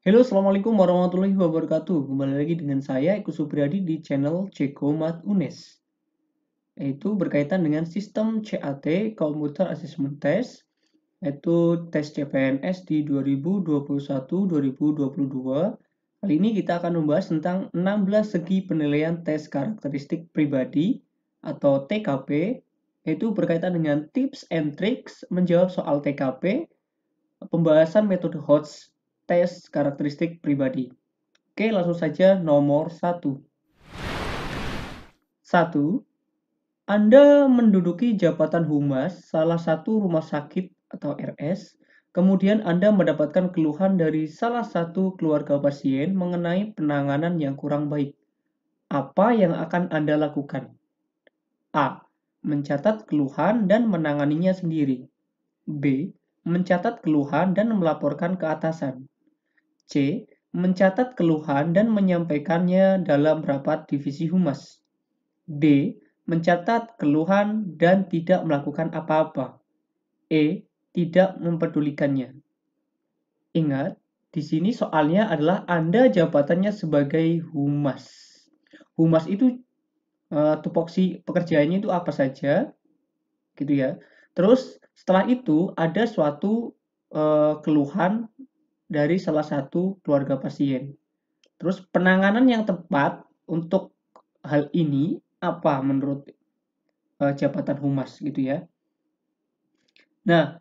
Halo, assalamualaikum warahmatullahi wabarakatuh. Kembali lagi dengan saya, Eko Supriyadi di channel Ceko Mat UNES. Yaitu berkaitan dengan sistem CAT, Computer Assessment Test, yaitu tes CPNS di 2021-2022. Kali ini kita akan membahas tentang 16 segi penilaian tes karakteristik pribadi atau TKP, yaitu berkaitan dengan tips and tricks menjawab soal TKP, pembahasan metode HOTS, tes karakteristik pribadi. Oke, langsung saja nomor 1. 1. Anda menduduki jabatan humas salah satu rumah sakit atau RS, kemudian Anda mendapatkan keluhan dari salah satu keluarga pasien mengenai penanganan yang kurang baik. Apa yang akan Anda lakukan? A. Mencatat keluhan dan menanganinya sendiri. B. Mencatat keluhan dan melaporkan ke atasan. C. Mencatat keluhan dan menyampaikannya dalam rapat divisi humas. D. Mencatat keluhan dan tidak melakukan apa-apa. E. Tidak mempedulikannya. Ingat, di sini soalnya adalah Anda jabatannya sebagai humas. Humas itu tupoksi pekerjaannya itu apa saja, gitu ya. Terus setelah itu ada suatu keluhan dari salah satu keluarga pasien. Terus penanganan yang tepat untuk hal ini apa menurut jabatan humas gitu ya. Nah,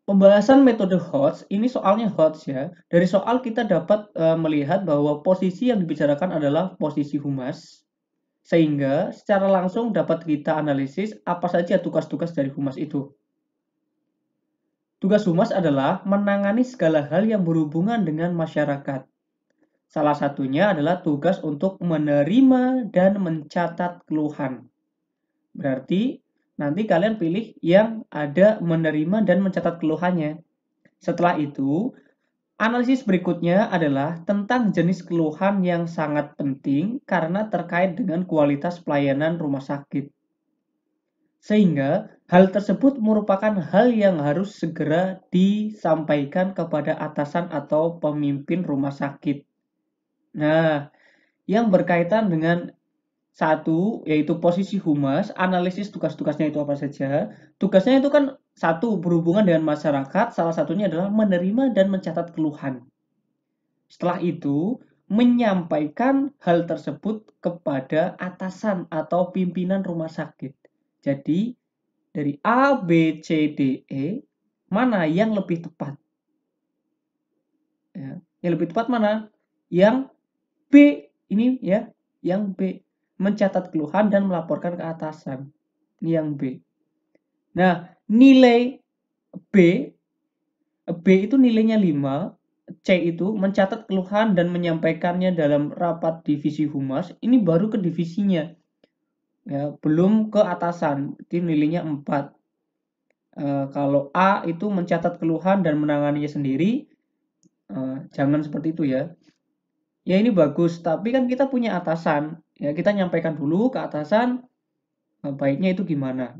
pembahasan metode HOTS ini soalnya HOTS ya. Dari soal kita dapat melihat bahwa posisi yang dibicarakan adalah posisi humas, sehingga secara langsung dapat kita analisis apa saja tugas-tugas dari humas itu. Tugas humas adalah menangani segala hal yang berhubungan dengan masyarakat. Salah satunya adalah tugas untuk menerima dan mencatat keluhan. Berarti nanti kalian pilih yang ada menerima dan mencatat keluhannya. Setelah itu, analisis berikutnya adalah tentang jenis keluhan yang sangat penting karena terkait dengan kualitas pelayanan rumah sakit. Sehingga hal tersebut merupakan hal yang harus segera disampaikan kepada atasan atau pemimpin rumah sakit. Nah, yang berkaitan dengan satu, yaitu posisi humas, analisis tugas-tugasnya itu apa saja. Tugasnya itu kan satu, berhubungan dengan masyarakat, salah satunya adalah menerima dan mencatat keluhan. Setelah itu, menyampaikan hal tersebut kepada atasan atau pimpinan rumah sakit. Jadi, dari A, B, C, D, E, mana yang lebih tepat? Ya, yang lebih tepat mana? Yang B, ini ya, yang B. Mencatat keluhan dan melaporkan ke atasan. Ini yang B. Nah, nilai B, B itu nilainya 5, C itu mencatat keluhan dan menyampaikannya dalam rapat divisi humas, ini baru ke divisinya. Ya, belum ke atasan, itu nilainya 4. Kalau A itu mencatat keluhan dan menanganinya sendiri, jangan seperti itu ya. Ya ini bagus, tapi kan kita punya atasan. Ya kita nyampaikan dulu ke atasan, baiknya itu gimana.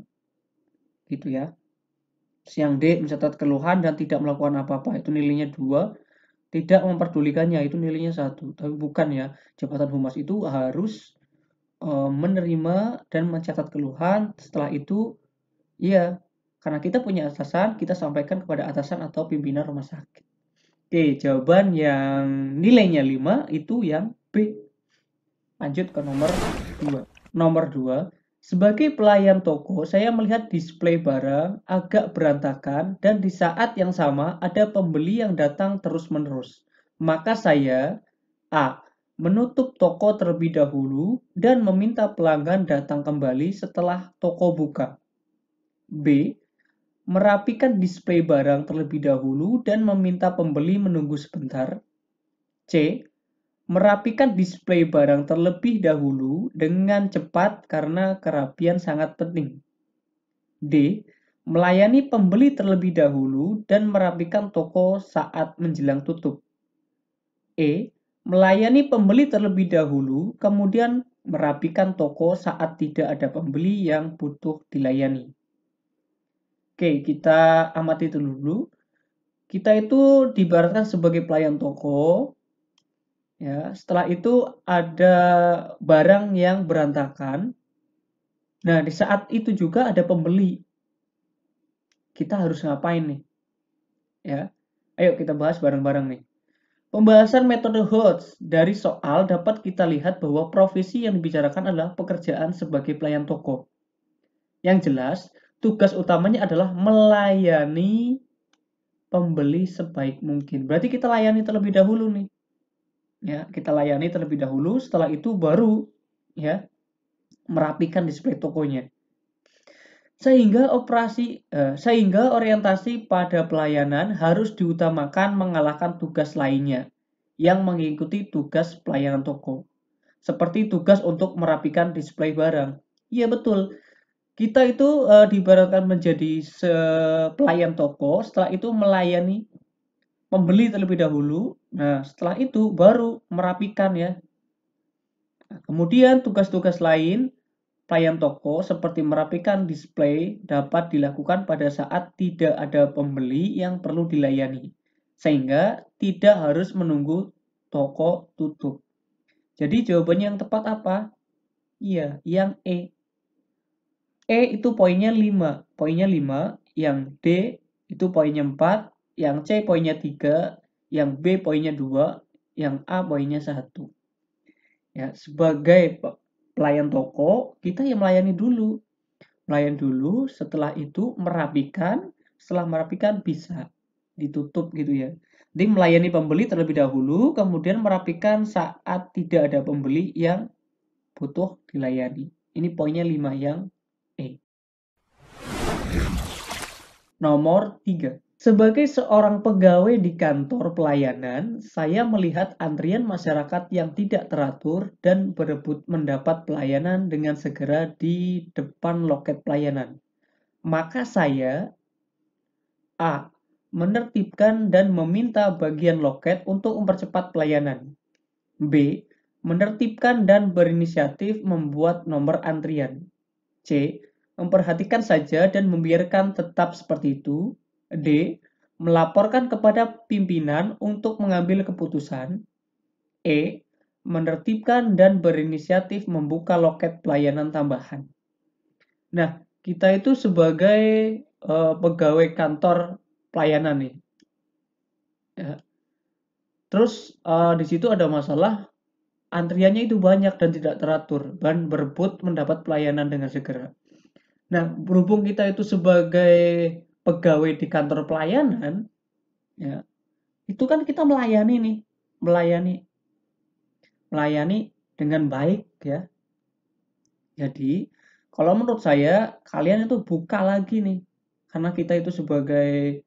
Gitu ya. Yang D mencatat keluhan dan tidak melakukan apa-apa, itu nilainya 2. Tidak memperdulikannya, itu nilainya 1. Tapi bukan ya, jabatan humas itu harus menerima dan mencatat keluhan. Setelah itu, ya karena kita punya atasan, kita sampaikan kepada atasan atau pimpinan rumah sakit. Oke, jawaban yang nilainya 5 itu yang B. Lanjut ke nomor 2. Nomor 2, sebagai pelayan toko, saya melihat display barang agak berantakan dan di saat yang sama ada pembeli yang datang terus-menerus. Maka saya A. Menutup toko terlebih dahulu dan meminta pelanggan datang kembali setelah toko buka. B. Merapikan display barang terlebih dahulu dan meminta pembeli menunggu sebentar. C. Merapikan display barang terlebih dahulu dengan cepat karena kerapian sangat penting. D. Melayani pembeli terlebih dahulu dan merapikan toko saat menjelang tutup. E. Melayani pembeli terlebih dahulu, kemudian merapikan toko saat tidak ada pembeli yang butuh dilayani. Oke, kita amati dulu. kita itu diibaratkan sebagai pelayan toko, ya. Setelah itu ada barang yang berantakan. Nah, di saat itu juga ada pembeli. Kita harus ngapain nih? Ya. Ayo kita bahas bareng-bareng nih. Pembahasan metode HOTS dari soal dapat kita lihat bahwa profesi yang dibicarakan adalah pekerjaan sebagai pelayan toko. Yang jelas, tugas utamanya adalah melayani pembeli sebaik mungkin. Berarti kita layani terlebih dahulu nih. Ya, kita layani terlebih dahulu, setelah itu baru ya merapikan display tokonya. Sehingga orientasi pada pelayanan harus diutamakan mengalahkan tugas lainnya yang mengikuti tugas pelayanan toko. Seperti tugas untuk merapikan display barang. Iya betul. Kita itu diibaratkan menjadi pelayan toko, setelah itu melayani pembeli terlebih dahulu. Nah, setelah itu baru merapikan ya. Nah, kemudian tugas-tugas lain pelayan toko seperti merapikan display dapat dilakukan pada saat tidak ada pembeli yang perlu dilayani, sehingga tidak harus menunggu toko tutup. Jadi jawabannya yang tepat apa? Iya, yang E. E itu poinnya 5. Poinnya 5. Yang D itu poinnya 4. Yang C poinnya 3. Yang B poinnya 2. Yang A poinnya 1. Ya, sebagai pelayan toko, kita yang melayani dulu. Melayani dulu, setelah itu merapikan. Setelah merapikan bisa ditutup gitu ya. Jadi melayani pembeli terlebih dahulu, kemudian merapikan saat tidak ada pembeli yang butuh dilayani. Ini poinnya 5 yang E. Nomor 3. Sebagai seorang pegawai di kantor pelayanan, saya melihat antrian masyarakat yang tidak teratur dan berebut mendapat pelayanan dengan segera di depan loket pelayanan. Maka saya A. Menertibkan dan meminta bagian loket untuk mempercepat pelayanan. B. Menertibkan dan berinisiatif membuat nomor antrian. C. Memperhatikan saja dan membiarkan tetap seperti itu. D. Melaporkan kepada pimpinan untuk mengambil keputusan. E. Menertibkan dan berinisiatif membuka loket pelayanan tambahan. Nah, kita itu sebagai pegawai kantor pelayanan nih. Ya. Terus di situ ada masalah antriannya itu banyak dan tidak teratur dan berebut mendapat pelayanan dengan segera. Nah, berhubung kita itu sebagai pegawai di kantor pelayanan, ya, itu kan kita melayani nih, melayani dengan baik ya. Jadi, kalau menurut saya kalian itu buka lagi nih, karena kita itu sebagai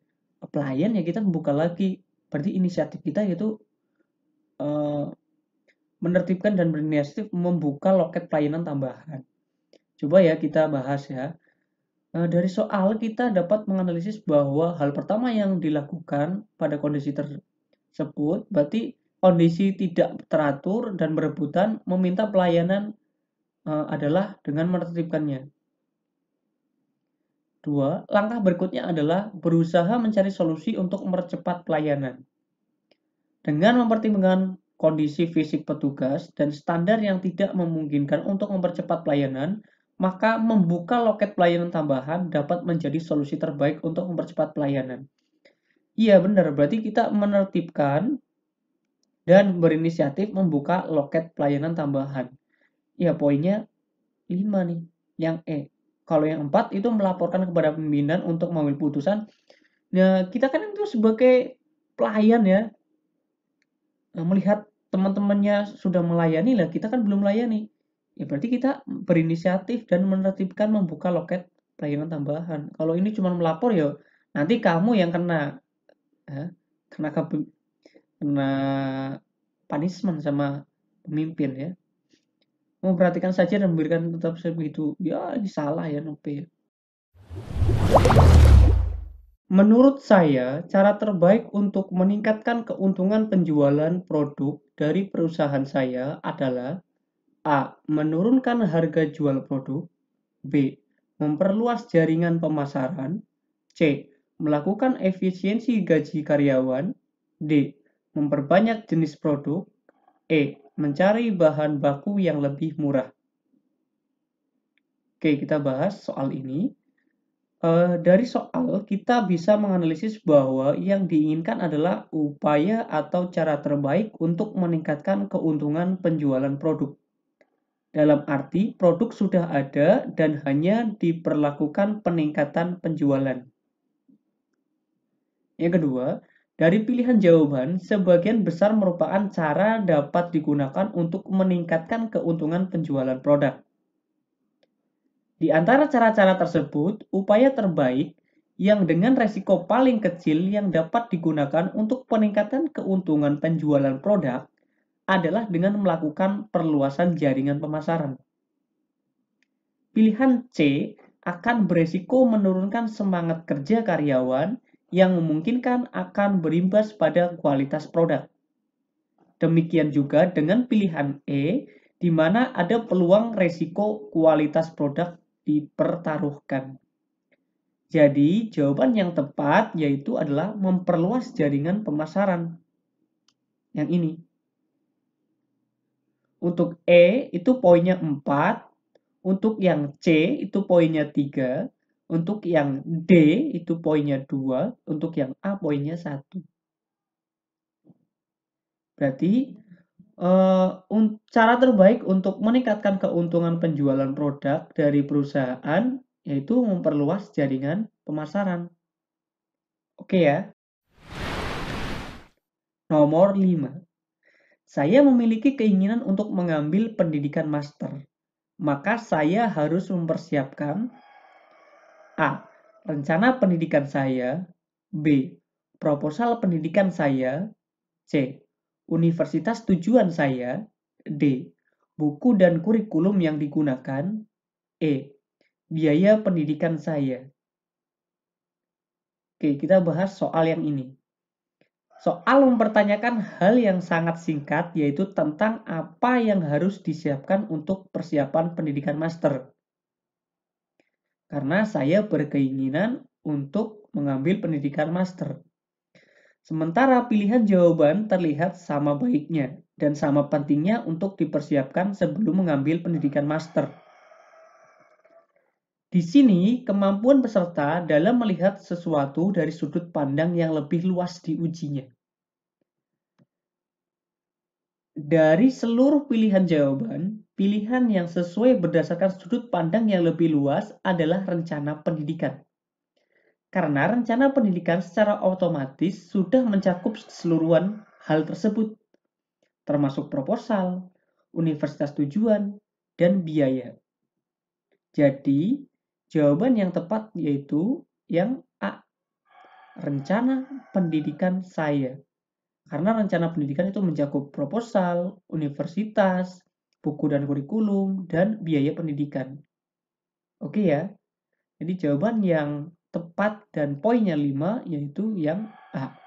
pelayan ya kita buka lagi. Berarti inisiatif kita itu eh, menertibkan dan berinisiatif membuka loket pelayanan tambahan. Coba ya kita bahas ya. Dari soal kita dapat menganalisis bahwa hal pertama yang dilakukan pada kondisi tersebut berarti kondisi tidak teratur dan berebutan meminta pelayanan adalah dengan menertibkannya. 2. Langkah berikutnya adalah berusaha mencari solusi untuk mempercepat pelayanan. Dengan mempertimbangkan kondisi fisik petugas dan standar yang tidak memungkinkan untuk mempercepat pelayanan, maka membuka loket pelayanan tambahan dapat menjadi solusi terbaik untuk mempercepat pelayanan. Iya benar, berarti kita menertibkan dan berinisiatif membuka loket pelayanan tambahan. Ya poinnya 5 nih, yang E. Kalau yang 4 itu melaporkan kepada pimpinan untuk mengambil putusan. Nah, kita kan itu sebagai pelayan ya, melihat teman-temannya sudah melayani lah, kita kan belum melayani. Ya berarti kita berinisiatif dan menertibkan membuka loket pelayanan tambahan. Kalau ini cuma melapor ya nanti kamu yang kena ya, kena punishment sama pemimpin ya. Memperhatikan saja dan memberikan tetap begitu. Ya ini salah ya Nope. Menurut saya, cara terbaik untuk meningkatkan keuntungan penjualan produk dari perusahaan saya adalah A. Menurunkan harga jual produk. B. Memperluas jaringan pemasaran. C. melakukan efisiensi gaji karyawan. D. Memperbanyak jenis produk. E. Mencari bahan baku yang lebih murah. Oke, kita bahas soal ini. Dari soal, kita bisa menganalisis bahwa yang diinginkan adalah upaya atau cara terbaik untuk meningkatkan keuntungan penjualan produk. Dalam arti, produk sudah ada dan hanya diperlakukan peningkatan penjualan. Yang kedua, dari pilihan jawaban, sebagian besar merupakan cara dapat digunakan untuk meningkatkan keuntungan penjualan produk. Di antara cara-cara tersebut, upaya terbaik yang dengan resiko paling kecil yang dapat digunakan untuk peningkatan keuntungan penjualan produk adalah dengan melakukan perluasan jaringan pemasaran. Pilihan C akan beresiko menurunkan semangat kerja karyawan yang memungkinkan akan berimbas pada kualitas produk. Demikian juga dengan pilihan E, di mana ada peluang resiko kualitas produk dipertaruhkan. Jadi, jawaban yang tepat yaitu adalah memperluas jaringan pemasaran. Yang ini. Untuk E itu poinnya 4, untuk yang C itu poinnya 3, untuk yang D itu poinnya 2, untuk yang A poinnya 1. Berarti cara terbaik untuk meningkatkan keuntungan penjualan produk dari perusahaan yaitu memperluas jaringan pemasaran. Oke ya. Nomor 5. Saya memiliki keinginan untuk mengambil pendidikan master. Maka saya harus mempersiapkan A. Rencana pendidikan saya. B. Proposal pendidikan saya. C. Universitas tujuan saya. D. Buku dan kurikulum yang digunakan. E. Biaya pendidikan saya. Oke, kita bahas soal yang ini. Soal mempertanyakan hal yang sangat singkat, yaitu tentang apa yang harus disiapkan untuk persiapan pendidikan master. Karena saya berkeinginan untuk mengambil pendidikan master. Sementara pilihan jawaban terlihat sama baiknya dan sama pentingnya untuk dipersiapkan sebelum mengambil pendidikan master. Di sini, kemampuan peserta dalam melihat sesuatu dari sudut pandang yang lebih luas diujinya. Dari seluruh pilihan jawaban, pilihan yang sesuai berdasarkan sudut pandang yang lebih luas adalah rencana pendidikan. Karena rencana pendidikan secara otomatis sudah mencakup keseluruhan hal tersebut, termasuk proposal, universitas tujuan, dan biaya. Jadi, jawaban yang tepat yaitu yang A, rencana pendidikan saya. Karena rencana pendidikan itu mencakup proposal, universitas, buku dan kurikulum, dan biaya pendidikan. Oke ya, jadi jawaban yang tepat dan poinnya 5 yaitu yang A.